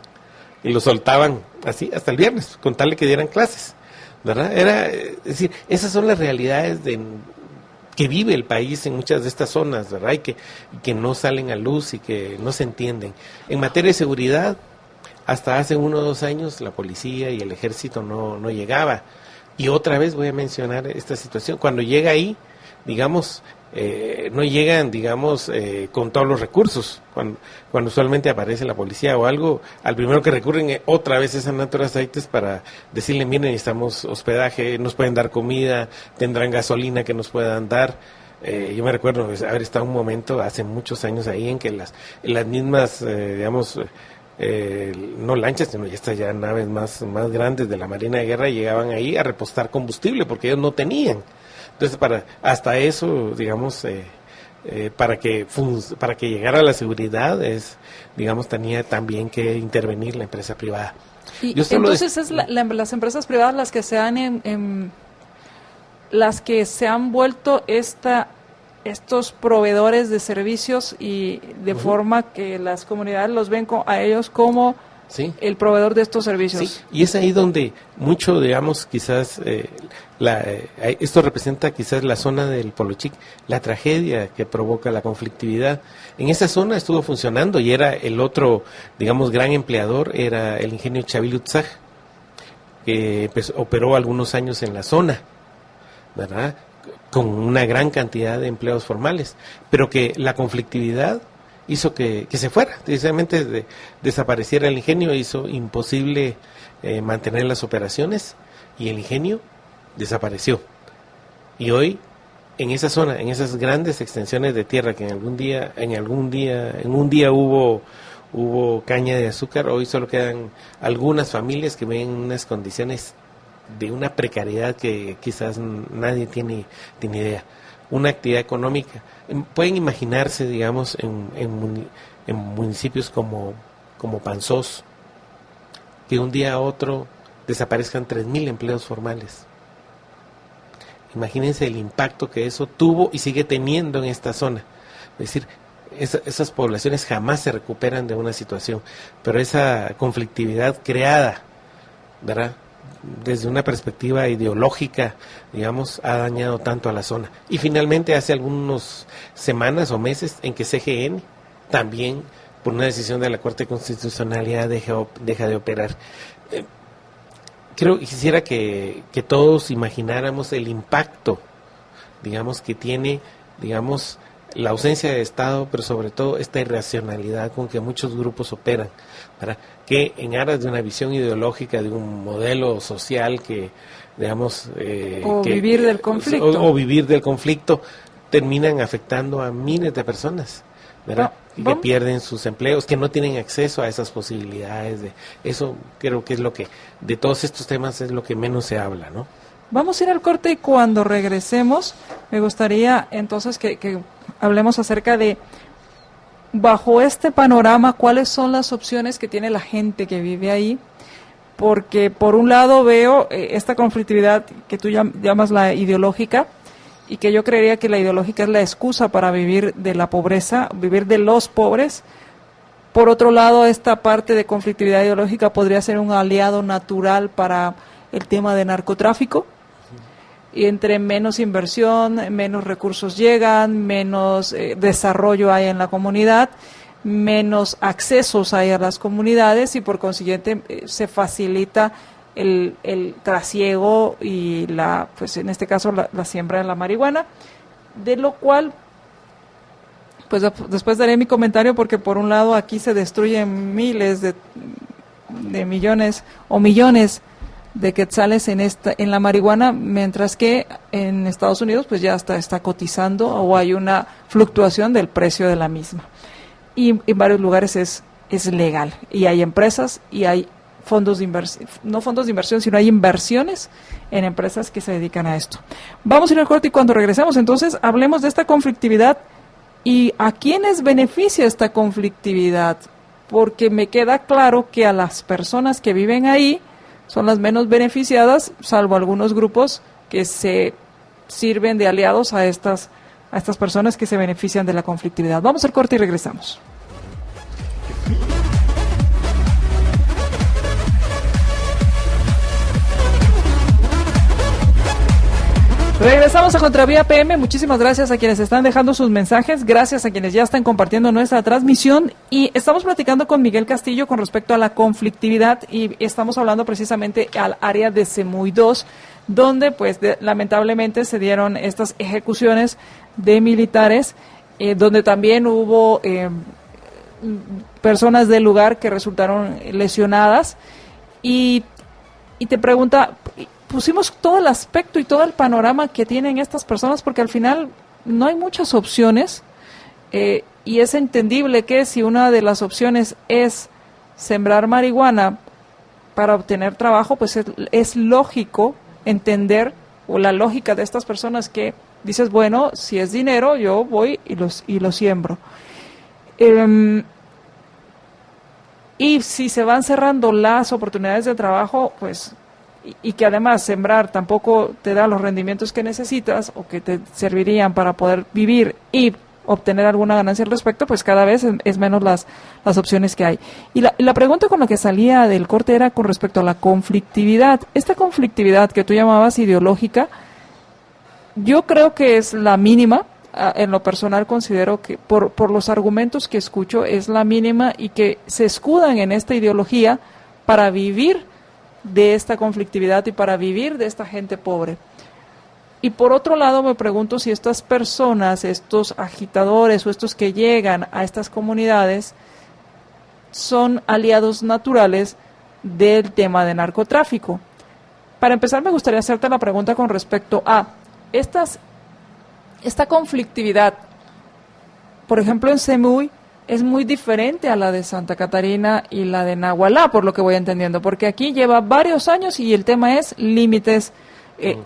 Speaker 4: y los soltaban así hasta el viernes, con tal de que dieran clases, ¿verdad? Es decir, esas son las realidades que vive el país en muchas de estas zonas, ¿verdad? Y que no salen a luz y que no se entienden. En materia de seguridad, hasta hace 1 o 2 años la policía y el ejército no llegaba. Y otra vez voy a mencionar esta situación. Cuando llega ahí, digamos, no llegan, digamos, con todos los recursos. Cuando usualmente aparece la policía o algo, al primero que recurren otra vez es a Naturaceites para decirle, miren, necesitamos hospedaje, nos pueden dar comida, tendrán gasolina que nos puedan dar. Yo me recuerdo haber estado un momento hace muchos años ahí en que las mismas, digamos, no lanchas, sino estas ya naves más grandes de la Marina de Guerra llegaban ahí a repostar combustible porque ellos no tenían. Entonces, hasta eso, digamos, para que llegara la seguridad, digamos, tenía también que intervenir la empresa privada.
Speaker 2: Y entonces es las empresas privadas las que las que se han vuelto estos proveedores de servicios y de uh-huh. forma que las comunidades los ven a ellos como sí. el proveedor de estos servicios.
Speaker 4: Sí. Y es ahí donde mucho, digamos, quizás esto representa quizás la zona del Polochic, la tragedia que provoca la conflictividad. En esa zona estuvo funcionando y era el otro, digamos, gran empleador, era el ingenio Chavilutzaj, que operó algunos años en la zona, ¿verdad?, con una gran cantidad de empleos formales, pero que la conflictividad hizo que se fuera, precisamente desapareciera el ingenio, hizo imposible mantener las operaciones y el ingenio desapareció. Y hoy, en esa zona, en esas grandes extensiones de tierra que en un día hubo caña de azúcar, hoy solo quedan algunas familias que ven unas condiciones de una precariedad que quizás nadie tiene idea. Una actividad económica. Pueden imaginarse, digamos, en municipios como Panzós, que un día a otro desaparezcan 3,000 empleos formales. Imagínense el impacto que eso tuvo y sigue teniendo en esta zona. Es decir, esas poblaciones jamás se recuperan de una situación, pero esa conflictividad creada, ¿verdad?, desde una perspectiva ideológica, digamos, ha dañado tanto a la zona. Y finalmente hace algunas semanas o meses en que CGN también, por una decisión de la Corte de Constitucionalidad, deja de operar. Quisiera que todos imagináramos el impacto, digamos, que tiene, digamos, la ausencia de Estado, pero sobre todo esta irracionalidad con que muchos grupos operan, ¿verdad?, que en aras de una visión ideológica, de un modelo social que, digamos...
Speaker 2: vivir del conflicto.
Speaker 4: O vivir del conflicto, terminan afectando a miles de personas, ¿verdad? que pierden sus empleos, que no tienen acceso a esas posibilidades. Eso creo que es lo que, de todos estos temas, es lo que menos se habla, ¿no?
Speaker 2: Vamos a ir al corte y cuando regresemos me gustaría entonces que hablemos acerca de, bajo este panorama, cuáles son las opciones que tiene la gente que vive ahí, porque por un lado veo esta conflictividad que tú llamas la ideológica, y que yo creería que la ideológica es la excusa para vivir de la pobreza, vivir de los pobres. Por otro lado, esta parte de conflictividad ideológica podría ser un aliado natural para el tema de narcotráfico, y entre menos inversión, menos recursos llegan, menos desarrollo hay en la comunidad, menos accesos hay a las comunidades, y por consiguiente se facilita el trasiego y pues en este caso la siembra de la marihuana, de lo cual pues después daré mi comentario, porque por un lado aquí se destruyen miles de millones o millones de quetzales en la marihuana, mientras que en Estados Unidos pues ya está cotizando, o hay una fluctuación del precio de la misma, y en varios lugares es legal, y hay empresas y hay fondos de inversión, no fondos de inversión, sino hay inversiones en empresas que se dedican a esto. Vamos a ir al corte y cuando regresemos entonces hablemos de esta conflictividad y a quiénes beneficia esta conflictividad, porque me queda claro que a las personas que viven ahí son las menos beneficiadas, salvo algunos grupos que se sirven de aliados a estas personas que se benefician de la conflictividad. Vamos al corte y regresamos. Regresamos a Contravía PM. Muchísimas gracias a quienes están dejando sus mensajes, gracias a quienes ya están compartiendo nuestra transmisión, y estamos platicando con Miguel Castillo con respecto a la conflictividad, y estamos hablando precisamente al área de Semuy 2, donde pues lamentablemente se dieron estas ejecuciones de militares, donde también hubo personas del lugar que resultaron lesionadas, y te pregunta, pusimos todo el aspecto y todo el panorama que tienen estas personas, porque al final no hay muchas opciones, y es entendible que si una de las opciones es sembrar marihuana para obtener trabajo, pues es lógico entender, o la lógica de estas personas, que dices, bueno, si es dinero, yo voy y lo siembro. Y si se van cerrando las oportunidades de trabajo, pues, y que además sembrar tampoco te da los rendimientos que necesitas o que te servirían para poder vivir y obtener alguna ganancia al respecto, pues cada vez es menos las opciones que hay. Y la pregunta con la que salía del corte era con respecto a la conflictividad. Esta conflictividad que tú llamabas ideológica, yo creo que es la mínima. En lo personal considero que por los argumentos que escucho es la mínima, y que se escudan en esta ideología para vivir de esta conflictividad y para vivir de esta gente pobre. Y por otro lado me pregunto si estas personas, estos agitadores o estos que llegan a estas comunidades son aliados naturales del tema de narcotráfico. Para empezar, me gustaría hacerte la pregunta con respecto a esta conflictividad. Por ejemplo, en Semuy es muy diferente a la de Santa Catarina y la de Nagualá, por lo que voy entendiendo, porque aquí lleva varios años y el tema es límites,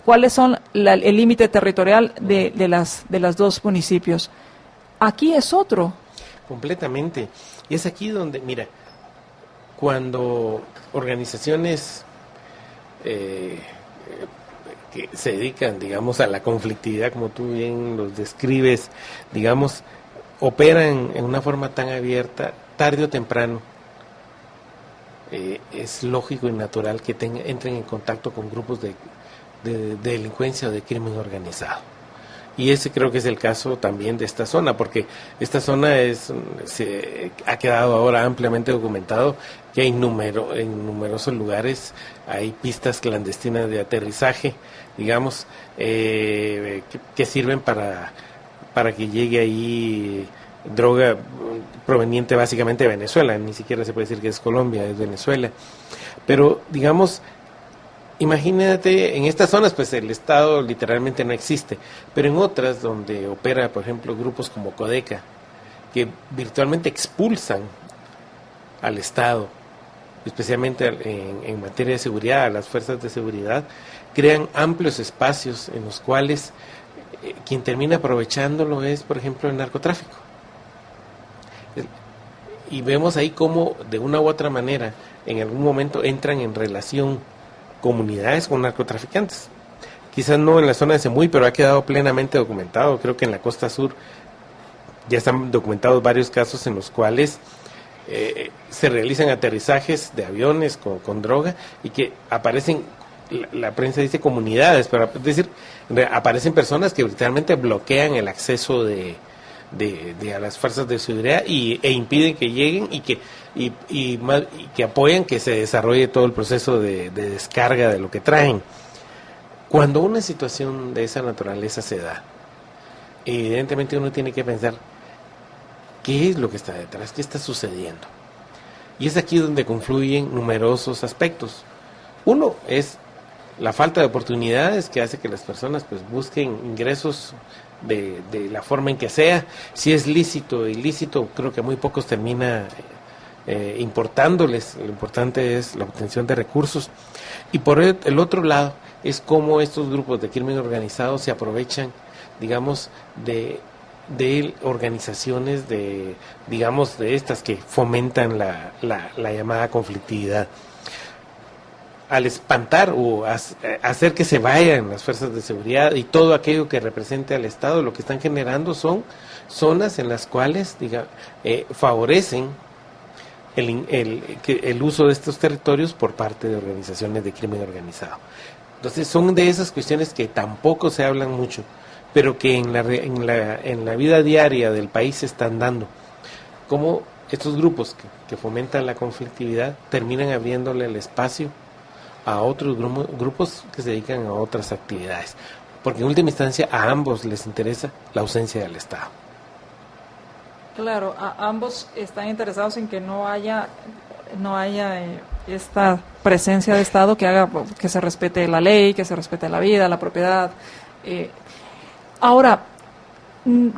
Speaker 2: cuáles son el límite territorial de las dos municipios. Aquí es otro.
Speaker 4: Completamente. Y es aquí donde, mira, cuando organizaciones que se dedican, digamos, a la conflictividad, como tú bien los describes, digamos, operan en una forma tan abierta, tarde o temprano, es lógico y natural que entren en contacto con grupos de delincuencia o de crimen organizado. Y ese creo que es el caso también de esta zona, porque esta zona ha quedado ahora ampliamente documentado que en numerosos lugares hay pistas clandestinas de aterrizaje, digamos, que sirven para que llegue ahí droga proveniente básicamente de Venezuela. Ni siquiera se puede decir que es Colombia, es Venezuela. Pero, digamos, imagínate, en estas zonas pues el Estado literalmente no existe, pero en otras donde opera, por ejemplo, grupos como Codeca, que virtualmente expulsan al Estado, especialmente en materia de seguridad, a las fuerzas de seguridad, crean amplios espacios en los cuales quien termina aprovechándolo es, por ejemplo, el narcotráfico. Y vemos ahí cómo, de una u otra manera, en algún momento entran en relación comunidades con narcotraficantes. Quizás no en la zona de Semuy, pero ha quedado plenamente documentado. Creo que en la costa sur ya están documentados varios casos en los cuales se realizan aterrizajes de aviones con droga y que aparecen, la prensa dice comunidades, pero es decir, aparecen personas que literalmente bloquean el acceso a las fuerzas de seguridad e impiden que lleguen y que apoyan que se desarrolle todo el proceso de descarga de lo que traen. Cuando una situación de esa naturaleza se da, evidentemente uno tiene que pensar qué es lo que está detrás, qué está sucediendo. Y es aquí donde confluyen numerosos aspectos. Uno es la falta de oportunidades que hace que las personas pues busquen ingresos de la forma en que sea. Si es lícito o ilícito, creo que muy pocos termina importándoles. Lo importante es la obtención de recursos. Y por el otro lado es cómo estos grupos de crimen organizado se aprovechan, digamos, de organizaciones de estas que fomentan la llamada conflictividad. Al espantar o hacer que se vayan las fuerzas de seguridad y todo aquello que represente al Estado, lo que están generando son zonas en las cuales favorecen el uso de estos territorios por parte de organizaciones de crimen organizado. Entonces son de esas cuestiones que tampoco se hablan mucho, pero que en la vida diaria del país se están dando. Como estos grupos que fomentan la conflictividad terminan abriéndole el espacio a otros grupos que se dedican a otras actividades, porque en última instancia a ambos les interesa la ausencia del Estado.
Speaker 2: Claro, ambos están interesados en que no haya esta presencia de Estado que haga que se respete la ley, que se respete la vida, la propiedad. Ahora,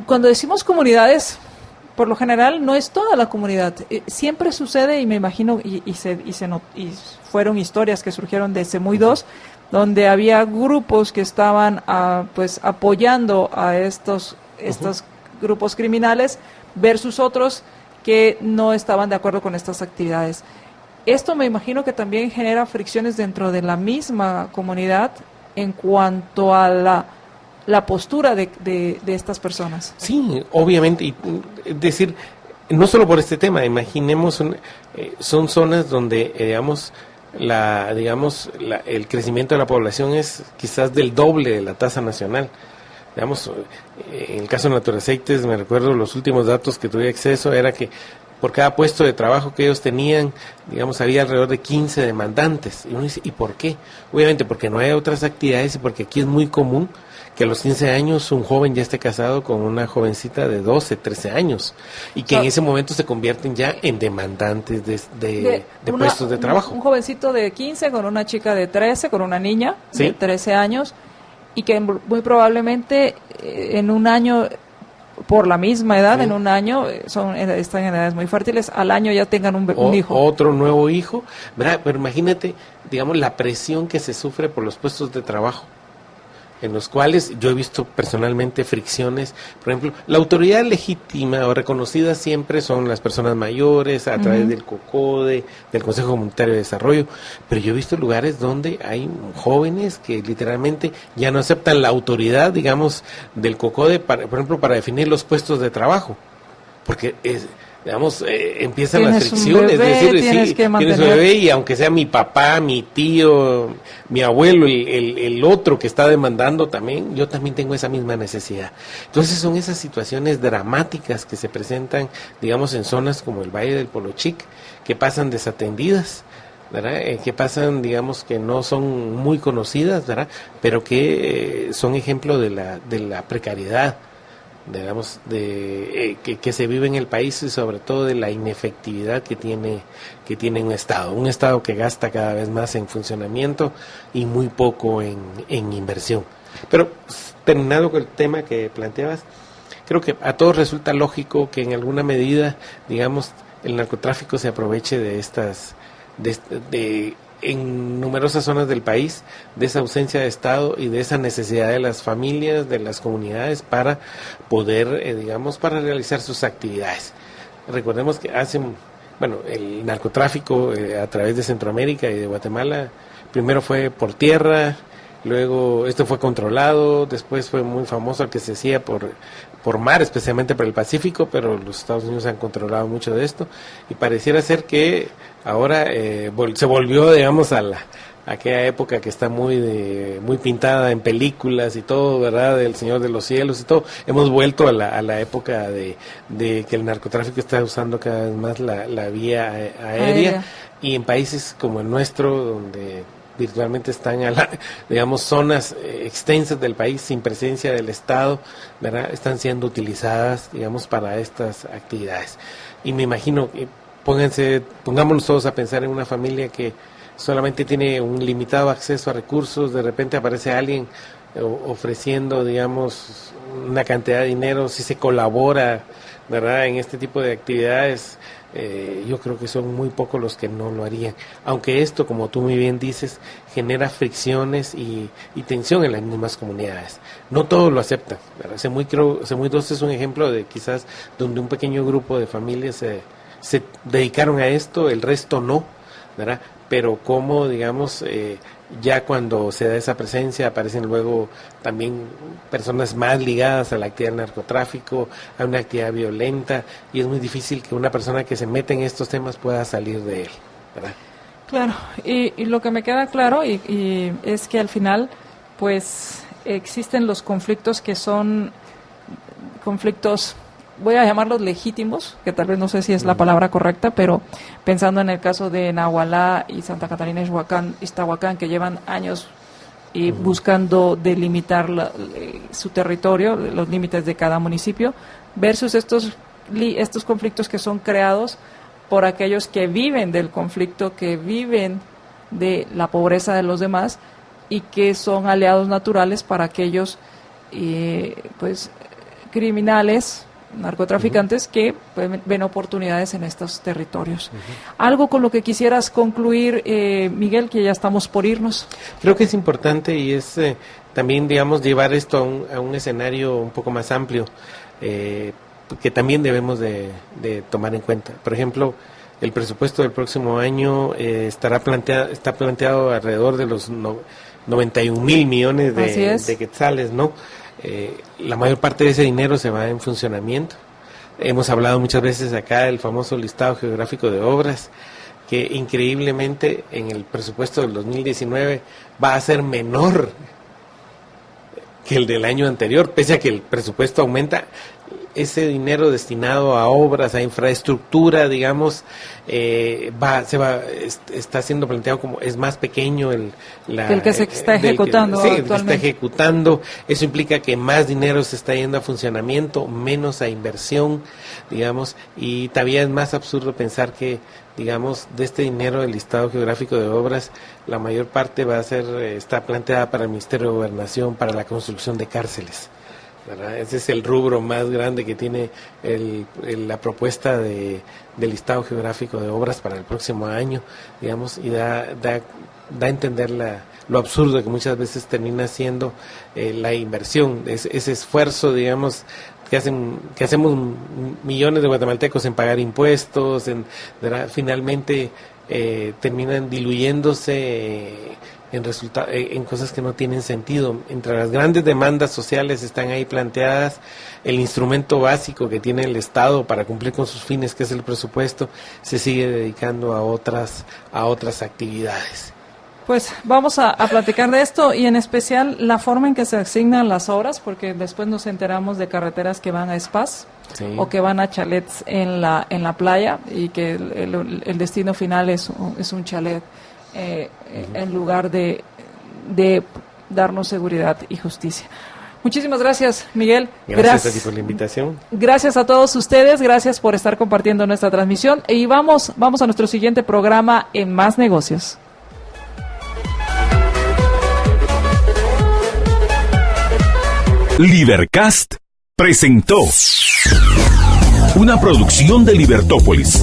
Speaker 2: cuando decimos comunidades, por lo general no es toda la comunidad. Siempre sucede, y me imagino, y fueron historias que surgieron de Semuy 2, donde había grupos que estaban apoyando a estos grupos criminales versus otros que no estaban de acuerdo con estas actividades. Esto me imagino que también genera fricciones dentro de la misma comunidad en cuanto a la postura de estas personas.
Speaker 4: Sí, obviamente, y decir, no solo por este tema, imaginemos, son zonas donde, el crecimiento de la población es quizás del doble de la tasa nacional. Digamos, en el caso de Naturaceites, me recuerdo los últimos datos que tuve acceso, era que por cada puesto de trabajo que ellos tenían, digamos, había alrededor de 15 demandantes. Y uno dice, ¿y por qué? Obviamente porque no hay otras actividades y porque aquí es muy común que a los 15 años un joven ya esté casado con una jovencita de 12, 13 años y que en ese momento se convierten ya en demandantes de puestos de trabajo.
Speaker 2: Un jovencito de 15 con una chica de 13, con una niña de 13 años y que muy probablemente en un año, por la misma edad, en un año, están en edades muy fértiles, al año ya tengan un hijo.
Speaker 4: Otro nuevo hijo, ¿verdad? Pero imagínate, digamos, la presión que se sufre por los puestos de trabajo, en los cuales yo he visto personalmente fricciones. Por ejemplo, la autoridad legítima o reconocida siempre son las personas mayores a través del COCODE, del Consejo Comunitario de Desarrollo, pero yo he visto lugares donde hay jóvenes que literalmente ya no aceptan la autoridad, digamos, del COCODE, por ejemplo, para definir los puestos de trabajo, porque empiezan las fricciones, tienes un bebé y aunque sea mi papá, mi tío, mi abuelo, el otro que está demandando también, yo también tengo esa misma necesidad. Entonces son esas situaciones dramáticas que se presentan, digamos, en zonas como el Valle del Polochic, que pasan desatendidas, ¿verdad? Que pasan, digamos, que no son muy conocidas, ¿verdad? Pero que son ejemplo de la precariedad, digamos, que se vive en el país y sobre todo de la inefectividad que tiene un Estado que gasta cada vez más en funcionamiento y muy poco en inversión. Pero terminado con el tema que planteabas, creo que a todos resulta lógico que en alguna medida, digamos, el narcotráfico se aproveche de estas, en numerosas zonas del país, de esa ausencia de Estado y de esa necesidad de las familias, de las comunidades para poder, digamos, para realizar sus actividades. Recordemos que el narcotráfico a través de Centroamérica y de Guatemala, primero fue por tierra, luego esto fue controlado, después fue muy famoso el que se hacía por mar, especialmente por el Pacífico, pero los Estados Unidos han controlado mucho de esto y pareciera ser que ahora se volvió, digamos, a aquella época que está muy pintada en películas y todo, ¿verdad? Del Señor de los Cielos y todo. Hemos vuelto a la época de que el narcotráfico está usando cada vez más la vía aérea y en países como el nuestro, donde virtualmente están digamos, zonas extensas del país sin presencia del Estado, ¿verdad? Están siendo utilizadas, digamos, para estas actividades. Y me imagino que pongámonos todos a pensar en una familia que solamente tiene un limitado acceso a recursos, de repente aparece alguien ofreciendo, digamos, una cantidad de dinero, si se colabora, ¿verdad?, en este tipo de actividades. Yo creo que son muy pocos los que no lo harían, aunque esto, como tú muy bien dices, genera fricciones y tensión en las mismas comunidades. No todos lo aceptan, ¿verdad? Semuy 2 es un ejemplo de quizás donde un pequeño grupo de familias se dedicaron a esto, el resto no, ¿verdad? Pero como, digamos, ya cuando se da esa presencia aparecen luego también personas más ligadas a la actividad del narcotráfico, a una actividad violenta, y es muy difícil que una persona que se mete en estos temas pueda salir de él, ¿verdad?
Speaker 2: Claro, y lo que me queda claro y es que al final pues existen los conflictos que son conflictos, voy a llamarlos legítimos, que tal vez no sé si es la palabra correcta, pero pensando en el caso de Nahualá y Santa Catarina Ixtahuacán, que llevan años y buscando delimitar su territorio, los límites de cada municipio, versus estos conflictos que son creados por aquellos que viven del conflicto, que viven de la pobreza de los demás y que son aliados naturales para aquellos pues criminales, narcotraficantes que ven oportunidades en estos territorios. Algo con lo que quisieras concluir, Miguel, que ya estamos por irnos.
Speaker 4: Creo que es importante y es también, digamos, llevar esto a un escenario un poco más amplio, que también debemos de tomar en cuenta. Por ejemplo, el presupuesto del próximo año está planteado alrededor de los 91,000 millones de quetzales, ¿no? La mayor parte de ese dinero se va en funcionamiento. Hemos hablado muchas veces acá del famoso listado geográfico de obras, que increíblemente en el presupuesto del 2019 va a ser menor que el del año anterior, pese a que el presupuesto aumenta. Ese dinero destinado a obras, a infraestructura, digamos, está siendo planteado como es más pequeño el que se está ejecutando actualmente. Que está ejecutando. Eso implica que más dinero se está yendo a funcionamiento, menos a inversión, digamos, y todavía es más absurdo pensar que, digamos, de este dinero del listado geográfico de obras, la mayor parte está planteada para el Ministerio de Gobernación, para la construcción de cárceles, ¿verdad? Ese es el rubro más grande que tiene la propuesta del listado geográfico de obras para el próximo año, digamos, y da a entender lo absurdo que muchas veces termina siendo la inversión, ese esfuerzo, digamos, que hacemos millones de guatemaltecos en pagar impuestos, finalmente terminan diluyéndose en cosas que no tienen sentido. Entre las grandes demandas sociales están ahí planteadas el instrumento básico que tiene el Estado para cumplir con sus fines, que es el presupuesto, se sigue dedicando a otras actividades.
Speaker 2: Pues vamos a platicar de esto y en especial la forma en que se asignan las obras, porque después nos enteramos de carreteras que van a spas, sí, o que van a chalets en la playa y que el destino final es un chalet en lugar de darnos seguridad y justicia. Muchísimas gracias, Miguel.
Speaker 4: Gracias a ti por la invitación.
Speaker 2: Gracias a todos ustedes, gracias por estar compartiendo nuestra transmisión y vamos a nuestro siguiente programa en Más Negocios.
Speaker 1: Libercast presentó una producción de Libertópolis.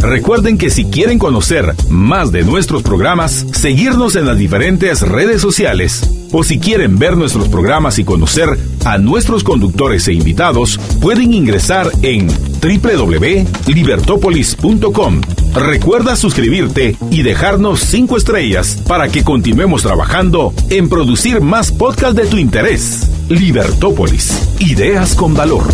Speaker 1: Recuerden que si quieren conocer más de nuestros programas, seguirnos en las diferentes redes sociales, o si quieren ver nuestros programas y conocer a nuestros conductores e invitados, pueden ingresar en www.libertopolis.com. Recuerda suscribirte y dejarnos 5 estrellas para que continuemos trabajando en producir más podcasts de tu interés. Libertópolis, ideas con valor.